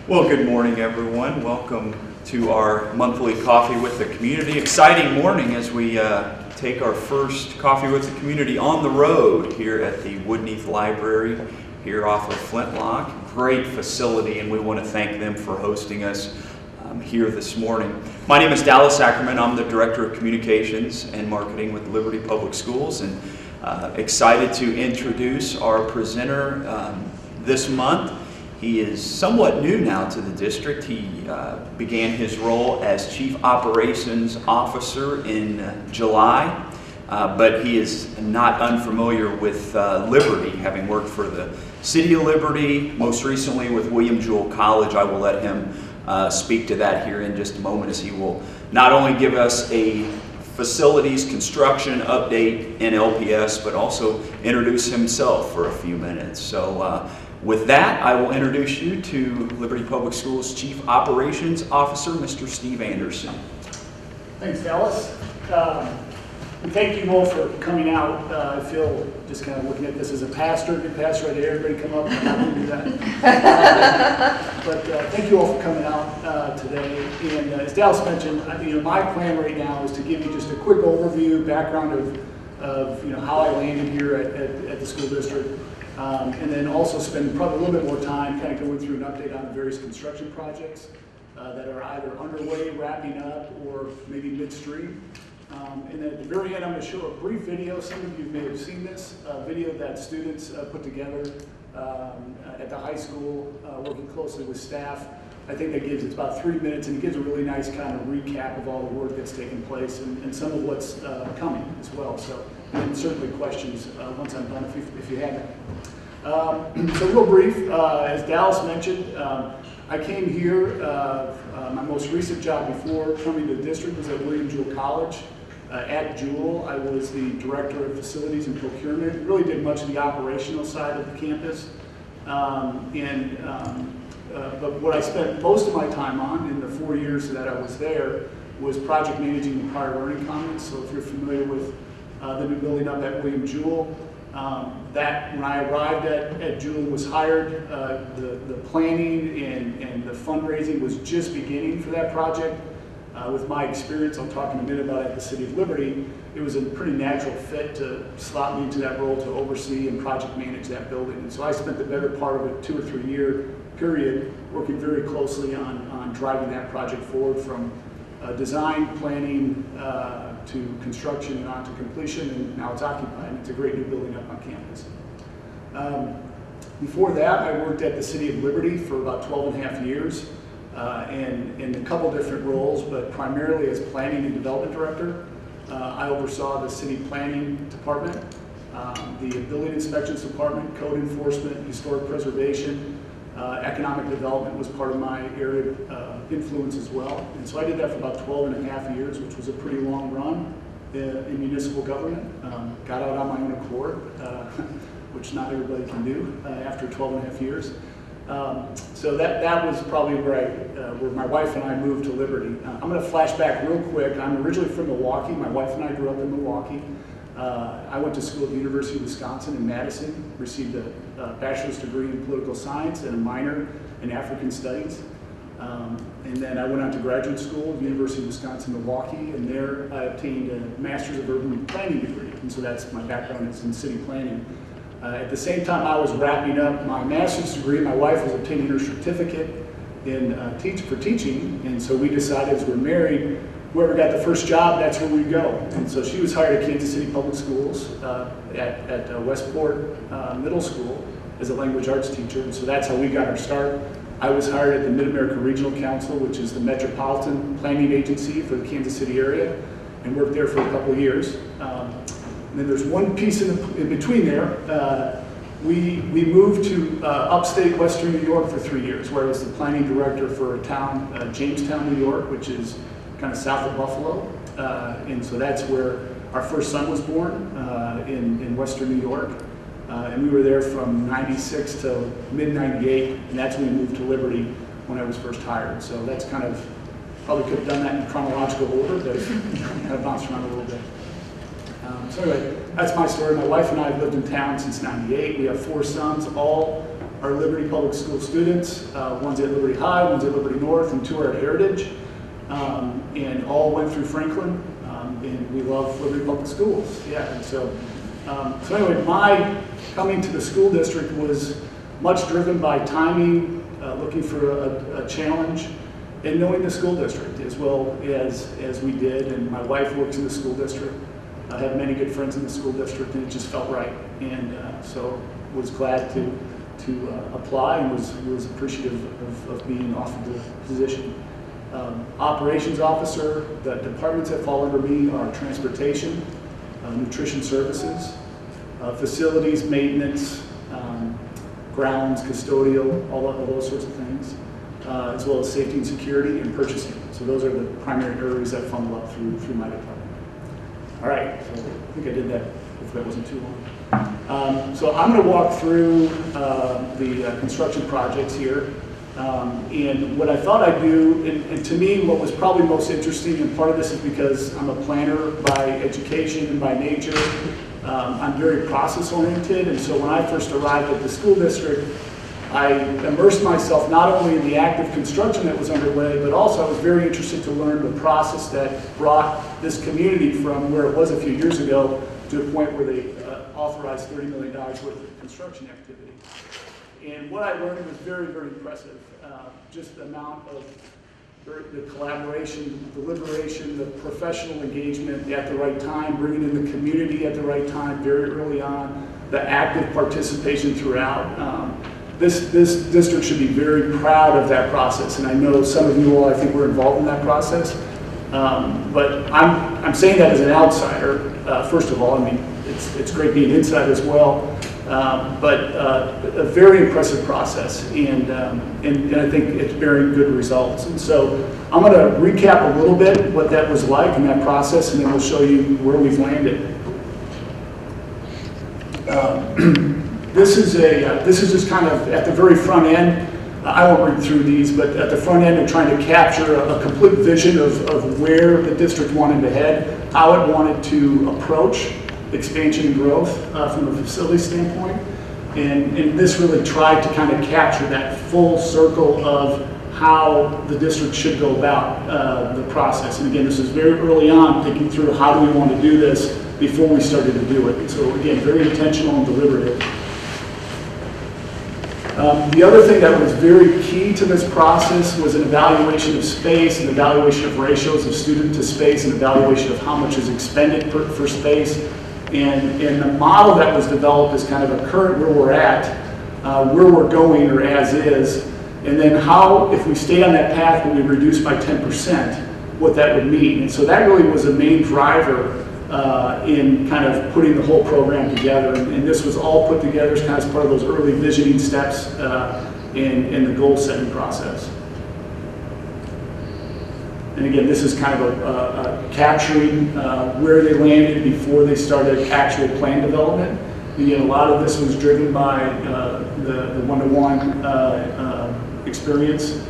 Well, good morning, everyone. Welcome to our monthly Coffee with the Community. Exciting morning as we take our first Coffee with the Community on the road here at the Woodneath Library here off of Flintlock. Great facility, and we want to thank them for hosting us here this morning. My name is Dallas Ackerman. I'm the Director of Communications and Marketing with Liberty Public Schools, and excited to introduce our presenter this month. He is somewhat new now to the district. He began his role as Chief Operations Officer in July, but he is not unfamiliar with Liberty, having worked for the City of Liberty, most recently with William Jewell College. I will let him speak to that here in just a moment, as he will not only give us a facilities construction update in LPS, but also introduce himself for a few minutes. So with that, I will introduce you to Liberty Public Schools Chief Operations Officer, Mr. Steve Anderson. Thanks, Dallas. And thank you all for coming out. I feel, just kind of looking at this as a pastor, good pastor right there, everybody come up, I'm not going to do that. But thank you all for coming out today. And as Dallas mentioned, my plan right now is to give you just a quick overview, background of how I landed here at the school district. And then also spend probably a little bit more time kind of going through an update on the various construction projects that are either underway, wrapping up, or maybe midstream. And then at the very end, I'm going to show a brief video. Some of you may have seen this video that students put together at the high school, working closely with staff. I think that it's about 3 minutes, and it gives a really nice kind of recap of all the work that's taken place and some of what's coming as well. So, and certainly questions once I'm done if you have any. So real brief, as Dallas mentioned, I came here, my most recent job before coming to the district was at William Jewell College. At Jewell, I was the Director of Facilities and Procurement, really did much of the operational side of the campus. But what I spent most of my time on in the 4 years that I was there was project managing the prior learning commons. So if you're familiar with the new building up at William Jewell, that when I arrived at Jewell was hired, the planning and the fundraising was just beginning for that project. With my experience, I'll talk in a minute about at the City of Liberty, it was a pretty natural fit to slot me into that role to oversee and project manage that building. And so I spent the better part of a 2 or 3 year period working very closely on driving that project forward from design, planning, to construction and on to completion, and now it's occupied. It's a great new building up on campus. Before that, I worked at the City of Liberty for about 12 and a half years in a couple different roles, but primarily as Planning and Development Director. I oversaw the City Planning Department, the Building Inspections Department, Code Enforcement, Historic Preservation, Economic Development was part of my area of influence as well. And so I did that for about 12 and a half years, which was a pretty long run in municipal government. Got out on my own accord, which not everybody can do after 12 and a half years. So that was probably where my wife and I moved to Liberty. I'm going to flash back real quick. I'm originally from Milwaukee. My wife and I grew up in Milwaukee. I went to school at the University of Wisconsin in Madison, received a bachelor's degree in political science and a minor in African studies. And then I went on to graduate school at the University of Wisconsin-Milwaukee, and there I obtained a Master's of Urban Planning degree. And so that's my background is in city planning. At the same time I was wrapping up my master's degree, my wife was obtaining her certificate in for teaching, and so we decided as we're married, whoever got the first job, that's where we go. And so she was hired at Kansas City Public Schools at Westport Middle School as a language arts teacher, and so that's how we got our start. I was hired at the Mid-America Regional Council, which is the metropolitan planning agency for the Kansas City area, and worked there for a couple of years. And then there's one piece in between there. We moved to upstate Western New York for 3 years, where I was the planning director for a town, Jamestown, New York, which is kind of south of Buffalo. And so that's where our first son was born, in Western New York. And we were there from 96 to mid-98, and that's when we moved to Liberty when I was first hired. So that's kind of, probably could have done that in chronological order, but kind of bounced around a little bit. So anyway, that's my story. My wife and I have lived in town since '98. We have 4 sons. All are Liberty Public School students. One's at Liberty High, one's at Liberty North, and 2 are at Heritage. And all went through Franklin, and we love Liberty Public Schools. Yeah, and so anyway, my coming to the school district was much driven by timing, looking for a challenge, and knowing the school district as well as we did. And my wife works in the school district. I have many good friends in the school district, and it just felt right. And so was glad to apply, and was appreciative of being offered the position. Operations officer, the departments that fall under me are transportation, nutrition services, facilities, maintenance, grounds, custodial, all those sorts of things, as well as safety and security and purchasing. So those are the primary areas that funnel up through my department. All right, so I think I did that. Hopefully that wasn't too long. So I'm going to walk through the construction projects here. And what I thought I'd do, and to me what was probably most interesting, and part of this is because I'm a planner by education and by nature, I'm very process oriented, and so when I first arrived at the school district, I immersed myself not only in the active construction that was underway, but also I was very interested to learn the process that brought this community from where it was a few years ago to a point where they authorized $30 million worth of construction activity. And what I learned was very, very impressive. Just the amount of the collaboration, the deliberation, the professional engagement at the right time, bringing in the community at the right time, very early on, the active participation throughout. This district should be very proud of that process, and I know some of you all, I think, were involved in that process. But I'm saying that as an outsider. First of all, I mean, it's great being inside as well. But a very impressive process, and I think it's bearing good results. And so I'm going to recap a little bit what that was like in that process, and then we'll show you where we've landed. This is just kind of at the very front end. I won't read through these, but at the front end, I'm trying to capture a complete vision of where the district wanted to head, how it wanted to approach expansion and growth from a facility standpoint. And this really tried to kind of capture that full circle of how the district should go about the process. And again, this is very early on, thinking through how do we want to do this before we started to do it. So again, very intentional and deliberative. The other thing that was very key to this process was an evaluation of space, an evaluation of ratios of student to space, an evaluation of how much is expended for space. And the model that was developed is kind of a current where we're at, where we're going or as is, and then how, if we stay on that path, when we reduce by 10%, what that would mean. And so that really was a main driver in kind of putting the whole program together. And this was all put together as kind of part of those early visioning steps in the goal setting process. And again, this is kind of capturing where they landed before they started actual plan development. Again, a lot of this was driven by the one-to-one experience,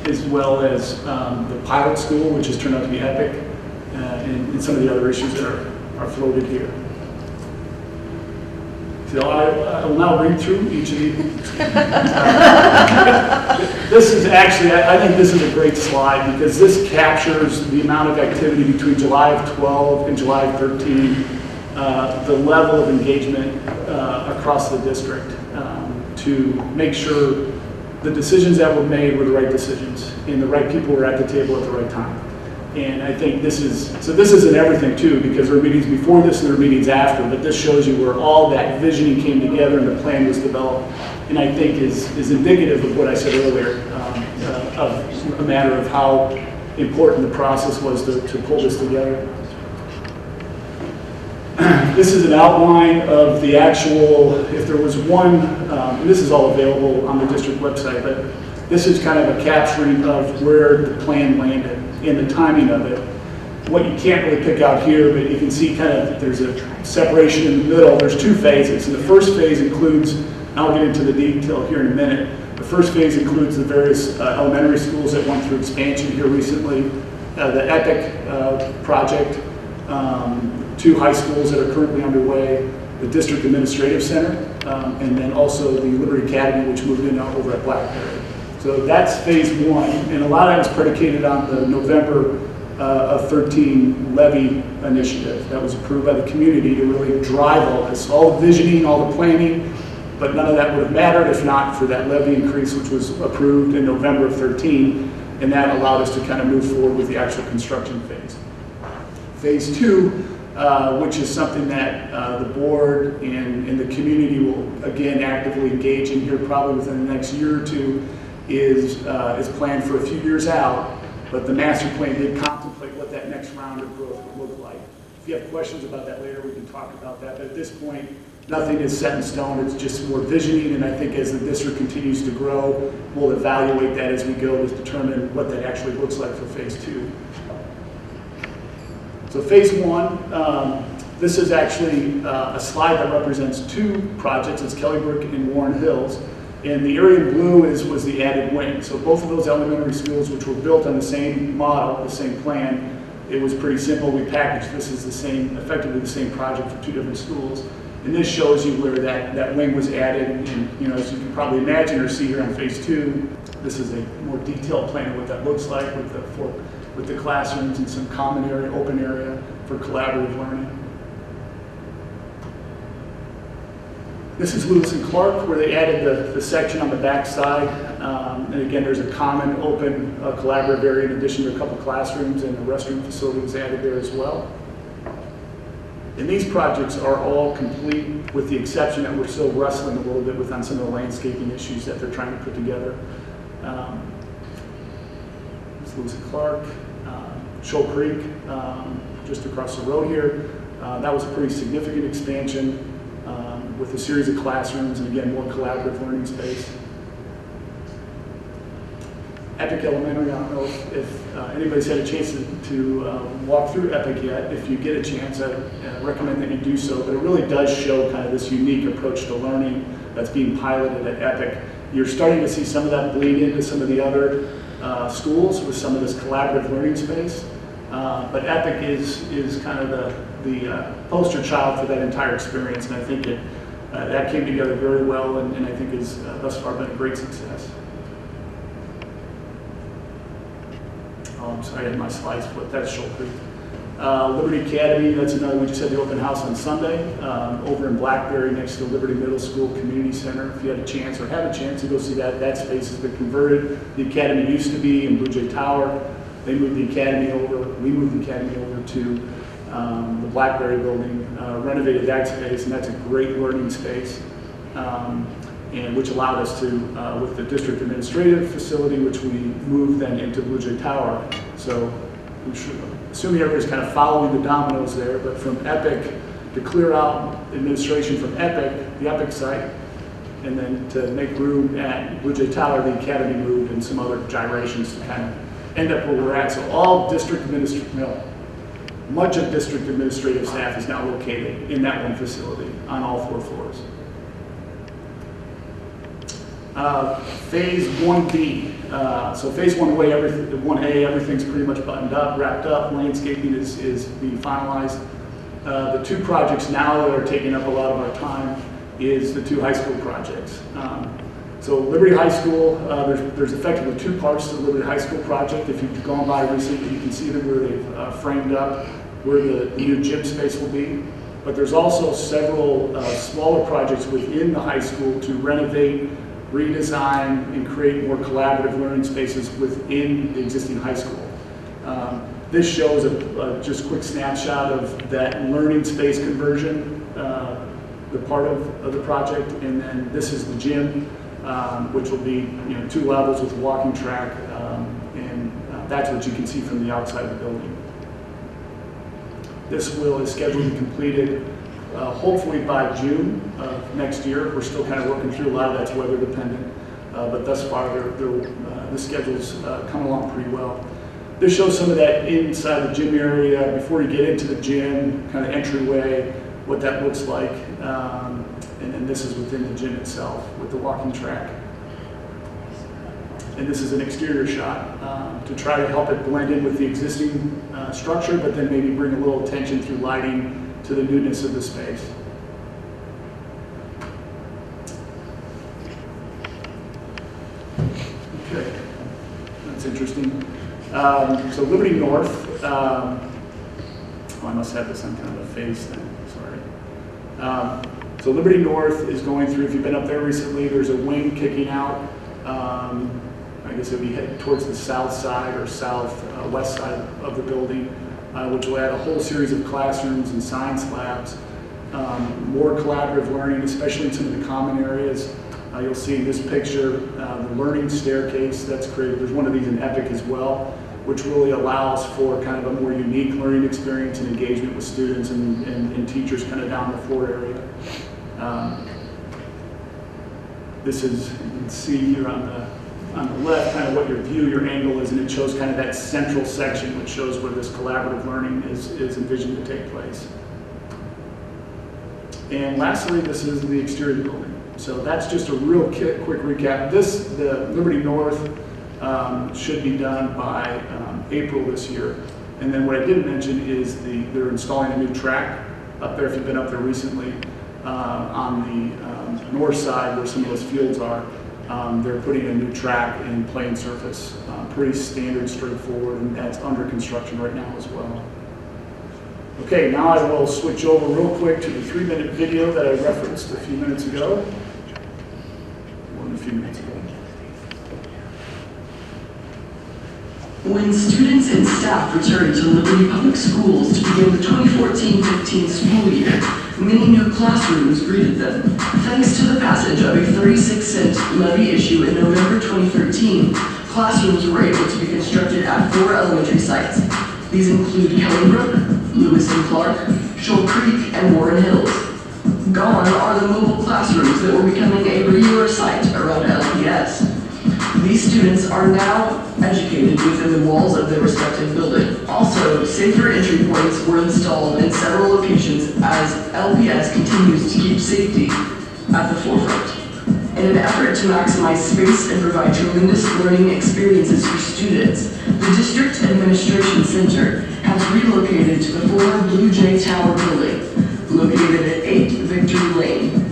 as well as the pilot school, which has turned out to be epic, and some of the other issues that are floated here. So I will now read through each of these. This is actually, I think this is a great slide because this captures the amount of activity between July of 12 and July of 13, the level of engagement across the district to make sure the decisions that were made were the right decisions and the right people were at the table at the right time. And I think this isn't everything too, because there are meetings before this and there are meetings after, but this shows you where all that visioning came together and the plan was developed, and I think is indicative of what I said earlier, of a matter of how important the process was to pull this together. This is an outline of the actual, if there was one, and this is all available on the district website, but this is kind of a capturing of where the plan landed and the timing of it. What you can't really pick out here, but you can see kind of there's a separation in the middle. There's two phases. And the first phase includes, and I'll get into the detail here in a minute, the first phase includes the various elementary schools that went through expansion here recently, the EPIC project, 2 high schools that are currently underway, the District Administrative Center, and then also the Liberty Academy, which moved in over at Blackberry. So that's phase one, and a lot of that was predicated on the November of 13 levy initiative that was approved by the community to really drive all this, all the visioning, all the planning, but none of that would have mattered if not for that levy increase, which was approved in November of 13, and that allowed us to kind of move forward with the actual construction phase. Phase two, which is something that the board and the community will again actively engage in here probably within the next year or two, is planned for a few years out, but the master plan did contemplate what that next round of growth would look like. If you have questions about that later, we can talk about that, but at this point, nothing is set in stone. It's just more visioning, and I think as the district continues to grow, we'll evaluate that as we go to determine what that actually looks like for phase two. So phase one, this is actually a slide that represents two projects. It's Kellybrook and Warren Hills. And the area in blue was the added wing. So both of those elementary schools, which were built on the same model, the same plan, it was pretty simple. We packaged this as the same, effectively the same project for two different schools. And this shows you where that wing was added. And as you can probably imagine or see here on phase two, this is a more detailed plan of what that looks like with the classrooms and some common area, open area for collaborative learning. This is Lewis and Clark, where they added the section on the back side. And again, there's a common, open, collaborative area in addition to a couple classrooms, and a restroom facility was added there as well. And these projects are all complete with the exception that we're still wrestling a little bit with on some of the landscaping issues that they're trying to put together. It's Lewis and Clark, Shoal Creek, just across the road here. That was a pretty significant expansion. With a series of classrooms and again, more collaborative learning space. Epic Elementary, I don't know if anybody's had a chance to walk through Epic yet. If you get a chance, I recommend that you do so, but it really does show kind of this unique approach to learning that's being piloted at Epic. You're starting to see some of that bleed into some of the other schools with some of this collaborative learning space. But Epic is kind of the poster child for that entire experience, and I think that came together very well, and I think has thus far been a great success. Oh, I'm sorry, I had my slides flipped. That's Shoal Creek. Liberty Academy, that's another, we just had the open house on Sunday over in Blackberry next to the Liberty Middle School Community Center. If you had a chance or have a chance to go see that space has been converted. The academy used to be in Blue Jay Tower. They moved the academy over, we moved the academy over to the Blackberry building, renovated that space, and that's a great learning space, and which allowed us to, with the district administrative facility, which we moved then into Blue Jay Tower. So I'm sure, assuming everybody's kind of following the dominoes there, but from Epic, to clear out administration from Epic, the Epic site, and then to make room at Blue Jay Tower, the academy moved, and some other gyrations to kind of end up where we're at. So all district much of district administrative staff is now located in that one facility on all 4 floors. Phase 1B. So phase 1A, everything's pretty much buttoned up, wrapped up. Landscaping is being finalized. The 2 projects now that are taking up a lot of our time is the 2 high school projects. So Liberty High School, there's effectively 2 parts to the Liberty High School project. If you've gone by recently, you can see them where they've framed up where the new gym space will be. But there's also several smaller projects within the high school to renovate, redesign, and create more collaborative learning spaces within the existing high school. This shows a just quick snapshot of that learning space conversion, the part of the project, and then this is the gym. Which will be 2 levels with a walking track, and that's what you can see from the outside of the building. This is scheduled to be completed hopefully by June of next year. We're still kind of working through a lot of that's weather dependent, but thus far the schedule's come along pretty well. This shows some of that inside the gym area before you get into the gym, kind of entryway, what that looks like. And then this is within the gym itself with the walking track. And this is an exterior shot to try to help it blend in with the existing structure, but then maybe bring a little attention through lighting to the newness of the space. Okay, that's interesting. So Liberty North, oh, I must have this on kind of a phase thing, sorry. So Liberty North is going through, if you've been up there recently, there's a wing kicking out. I guess it would be headed towards the south side or southwest side of the building, which will add a whole series of classrooms and science labs, more collaborative learning, especially in some of the common areas. You'll see in this picture the learning staircase that's created. There's one of these in Epic as well, which really allows for kind of a more unique learning experience and engagement with students and teachers kind of down the floor area. This is, you can see here on the left kind of what your angle is, and it shows kind of that central section which shows where this collaborative learning is envisioned to take place. And lastly, this is the exterior of the building. So that's just a real quick recap. The Liberty North should be done by April this year. And then what I didn't mention is they're installing a new track up there, if you've been up there recently, on the north side where some of those fields are. They're putting a new track and playing surface. Pretty standard, straightforward, and that's under construction right now as well. Okay, now I will switch over real quick to the 3-minute video that I referenced a few minutes ago. More than a few minutes ago. When students and staff returned to Liberty Public Schools to begin the 2014-15 school year, many new classrooms greeted them. Thanks to the passage of a 36-cent levy issue in November 2013, classrooms were able to be constructed at 4 elementary sites. These include Kellingbrook, Lewis and Clark, Shoal Creek, and Warren Hills. Gone are the mobile classrooms that were becoming a regular sight around LPS. These students are now educated within the walls of their respective building. Also, safer entry points were installed in several locations as LPS continues to keep safety at the forefront. In an effort to maximize space and provide tremendous learning experiences for students, the District Administration Center has relocated to the former Blue Jay Tower building, located at 8 Victory Lane.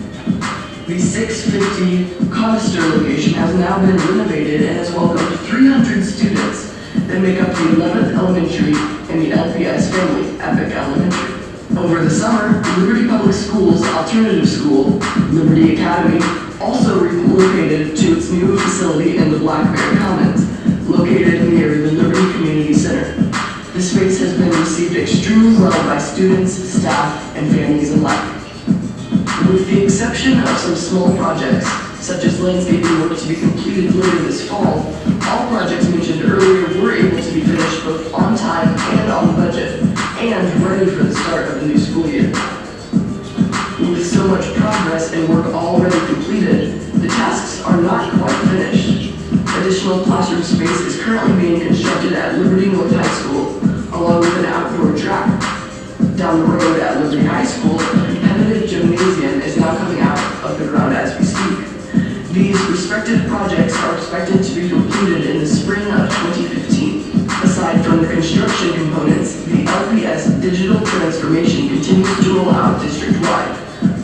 The 650 Conister location has now been renovated and has welcomed 300 students that make up the 11th Elementary and the LPS family, Epic Elementary. Over the summer, Liberty Public Schools Alternative School, Liberty Academy, also relocated to its new facility in the Blackberry Commons, located near the Liberty Community Center. This space has been received extremely well by students, staff, and families alike. With the exception of some small projects, such as landscaping work to be completed later this fall, all projects mentioned earlier were able to be finished both on time and on budget, and ready for the start of the new school year. With so much progress and work already completed, the tasks are not quite finished. Additional classroom space is currently being constructed at Liberty North High School, along with an outdoor track. Down the road at Liberty High School, a competitive gymnasium is now coming out of the ground as we speak. These respective projects are expected to be completed in the spring of 2015. Aside from the construction components, the LPS digital transformation continues to roll out district-wide.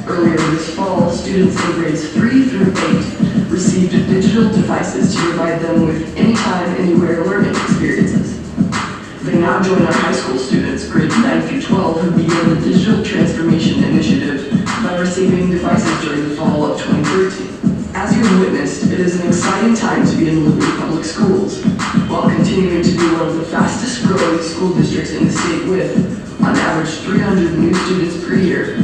Earlier this fall, students in grades 3 through 8 received digital devices to provide them with anytime, anywhere learning experiences. They now join our high school students, grades 9 through 12, who began the Digital Transformation Initiative by receiving devices during the fall of 2013. As you have witnessed, it is an exciting time to be in Liberty Public Schools, while continuing to be one of the fastest growing school districts in the state with, on average, 300 new students per year.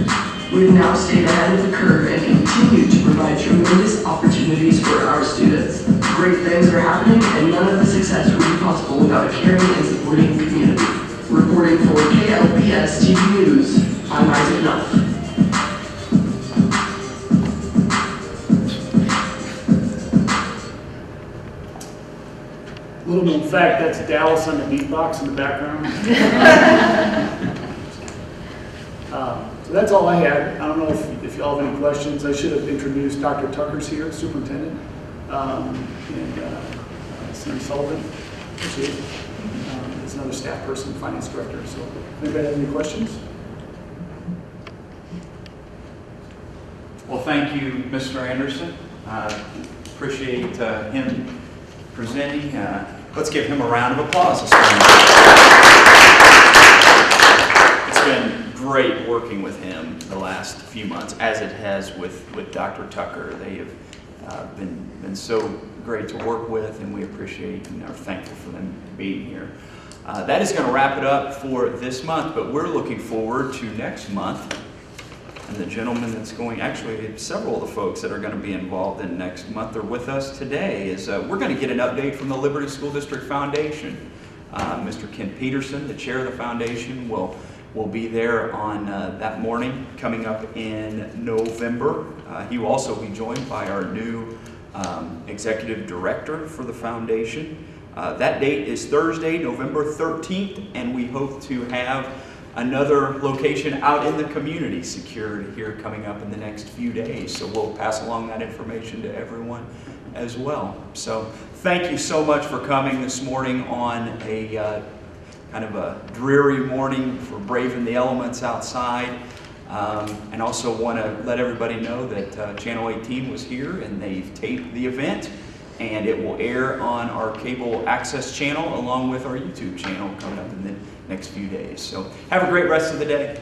We have now stayed ahead of the curve and continue to provide tremendous opportunities for our students. Great things are happening, and none of the success would be possible without a caring and supporting community. Reporting for KLPS TV News, I'm Isaac Nuff. Little known fact, that's Dallas on the beatbox in the background. So that's all I had. I don't know if y'all have any questions. I should have introduced Dr. Tucker's here, superintendent, and Sam Sullivan, is another staff person, finance director. So, anybody have any questions? Well, thank you, Mr. Anderson. Appreciate him presenting. Let's give him a round of applause this morning. It's been great working with him the last few months, as it has with Dr. Tucker. They have been so great to work with, and we appreciate and are thankful for them being here. That is going to wrap it up for this month, but we're looking forward to next month. And the gentleman that's going, actually several of the folks that are going to be involved in next month are with us today. We're going to get an update from the Liberty School District Foundation. Mr. Ken Peterson, the chair of the foundation, will be there on that morning coming up in November. He will also be joined by our new executive director for the foundation. That date is Thursday, November 13th, and we hope to have another location out in the community secured here coming up in the next few days. So we'll pass along that information to everyone as well. So thank you so much for coming this morning on a kind of a dreary morning for braving the elements outside. And also want to let everybody know that Channel 18 was here and they've taped the event, and it will air on our cable access channel along with our YouTube channel coming up in the next few days. So have a great rest of the day.